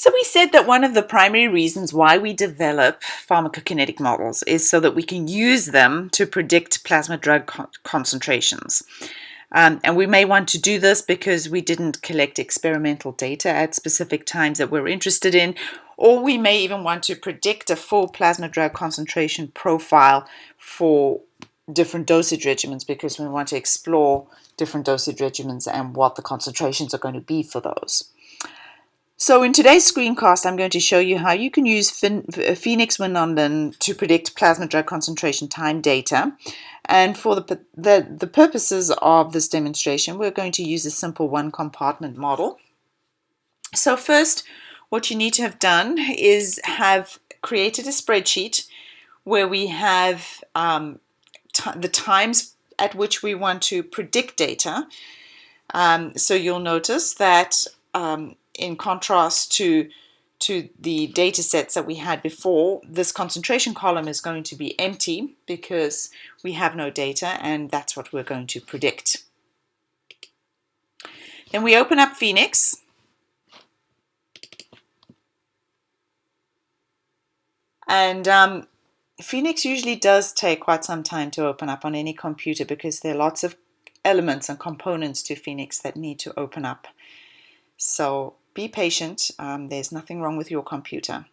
So we said that one of the primary reasons why we develop pharmacokinetic models is so that we can use them to predict plasma drug concentrations. And we may want to do this because we didn't collect experimental data at specific times that we're interested in, or we may even want to predict a full plasma drug concentration profile for different dosage regimens because we want to explore different dosage regimens and what the concentrations are going to be for those. So in today's screencast, I'm going to show you how you can use Phoenix Winondon to predict plasma drug concentration time data. And for the purposes of this demonstration, we're going to use a simple one compartment model. So first, what you need to have done is have created a spreadsheet where we have the times at which we want to predict data. So you'll notice that in contrast to the data sets that we had before, this concentration column is going to be empty because we have no data, and that's what we're going to predict. Then we open up Phoenix. And Phoenix usually does take quite some time to open up on any computer because there are lots of elements and components to Phoenix that need to open up. So be patient. There's nothing wrong with your computer.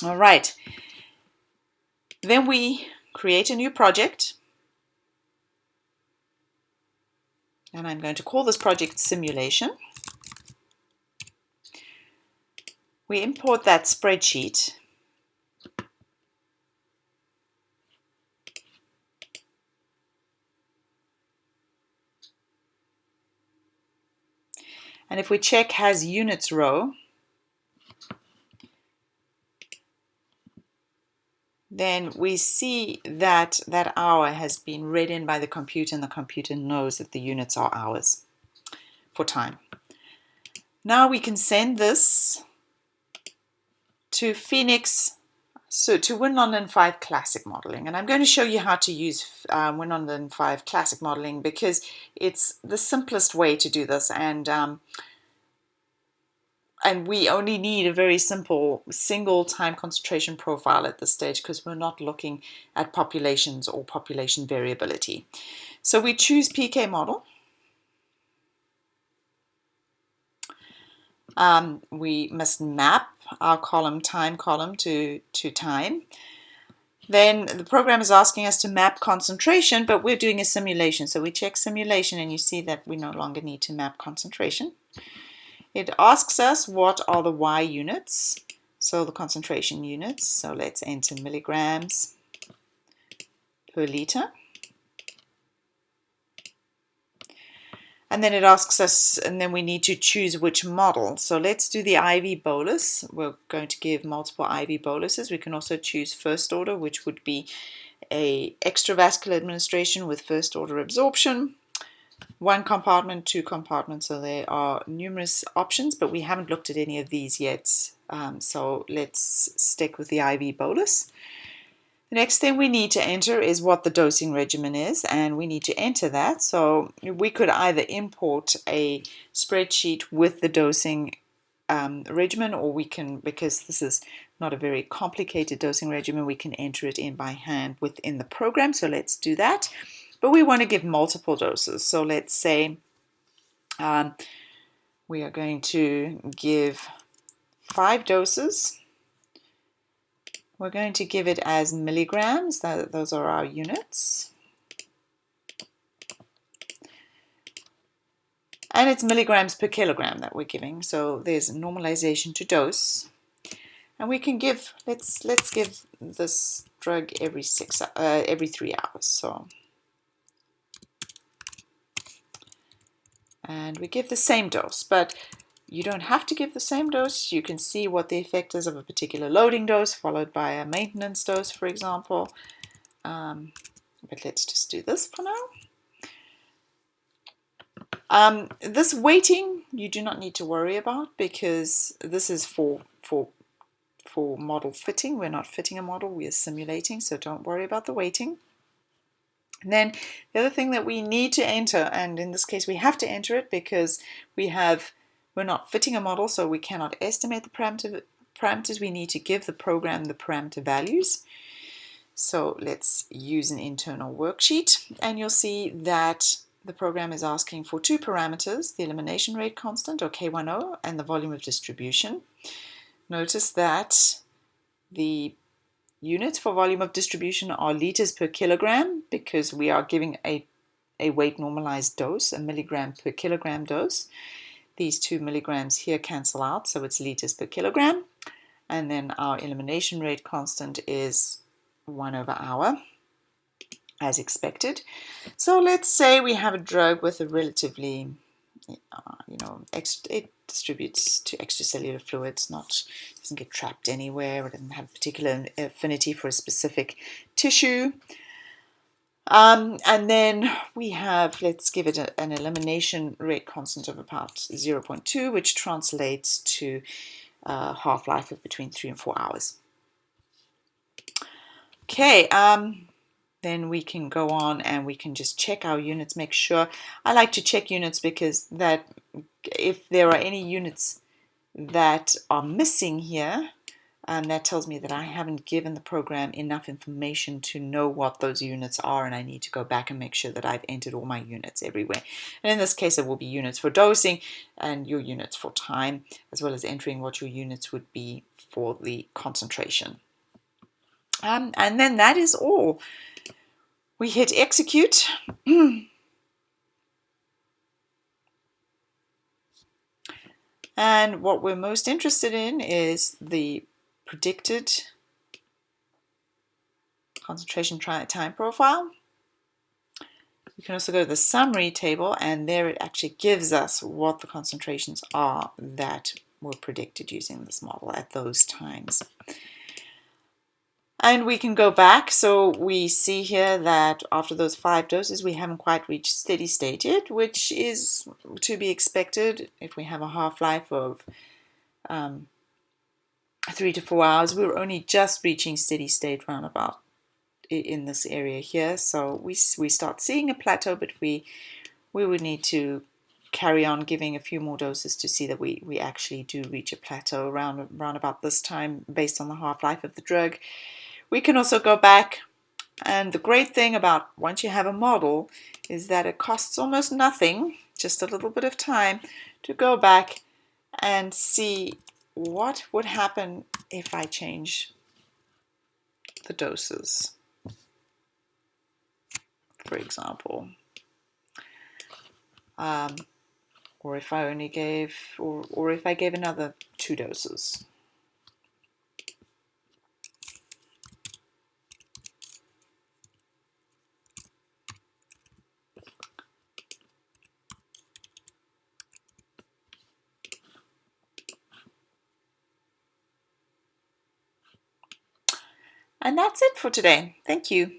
All right. Then we create a new project. And I'm going to call this project Simulation. We import that spreadsheet. And if we check has units row, then we see that that hour has been read in by the computer, and the computer knows that the units are hours for time. Now we can send this to Phoenix, so to Winondon 5 Classic Modeling. And I'm going to show you how to use Winondon 5 Classic Modeling because it's the simplest way to do this, and we only need a very simple single time concentration profile at this stage because we're not looking at populations or population variability. So we choose PK model. We must map our time column to time. Then the program is asking us to map concentration, but we're doing a simulation. So we check simulation, and you see that we no longer need to map concentration. It asks us what are the Y units, so the concentration units. So let's enter milligrams per liter. And then it asks us, and then we need to choose which model. So let's do the IV bolus. We're going to give multiple IV boluses. We can also choose first order, which would be a extravascular administration with first order absorption. One compartment, two compartments, so there are numerous options, but we haven't looked at any of these yet. So let's stick with the IV bolus. The next thing we need to enter is what the dosing regimen is, and we need to enter that. So we could either import a spreadsheet with the dosing regimen, or we can, because this is not a very complicated dosing regimen, we can enter it in by hand within the program. So let's do that. But we want to give multiple doses. So let's say we are going to give 5 doses. We're going to give it as milligrams. Those are our units. And it's milligrams per kilogram that we're giving. So there's normalization to dose. And we can give, let's give this drug every 3 hours. So, and we give the same dose, but you don't have to give the same dose. You can see what the effect is of a particular loading dose followed by a maintenance dose, for example. But let's just do this for now. This weighting you do not need to worry about because this is for model fitting. We're not fitting a model, we are simulating, so don't worry about the weighting. And then the other thing that we need to enter, and in this case we have to enter it because we have We're not fitting a model, so we cannot estimate the parameters. We need to give the program the parameter values. So let's use an internal worksheet, and you'll see that the program is asking for two parameters, the elimination rate constant, or K10, and the volume of distribution. Notice that the units for volume of distribution are liters per kilogram, because we are giving a weight normalized dose, a milligram per kilogram dose. These 2 milligrams here cancel out, so it's liters per kilogram. And then our elimination rate constant is 1/hour, as expected. So let's say we have a drug with a relatively, it distributes to extracellular fluids, doesn't get trapped anywhere, it doesn't have particular affinity for a specific tissue. And then we have, let's give it an elimination rate constant of about 0.2, which translates to a half-life of between 3 and 4 hours. Okay, then we can go on and we can just check our units, make sure. I like to check units because that if there are any units that are missing here, that tells me that I haven't given the program enough information to know what those units are, and I need to go back and make sure that I've entered all my units everywhere. And in this case, it will be units for dosing and your units for time, as well as entering what your units would be for the concentration. And then that is all. We hit execute. And what we're most interested in is the predicted concentration time profile. You can also go to the summary table, and there it actually gives us what the concentrations are that were predicted using this model at those times. And we can go back, so we see here that after those 5 doses we haven't quite reached steady state yet, which is to be expected if we have a half-life of 3 to 4 hours. We're only just reaching steady state round about in this area here, so we start seeing a plateau, but we would need to carry on giving a few more doses to see that we actually do reach a plateau around about this time based on the half-life of the drug. We can also go back, and the great thing about once you have a model is that it costs almost nothing, just a little bit of time, to go back and see what would happen if I change the doses, for example, or if I only gave, or if I gave another 2 doses. And that's it for today. Thank you.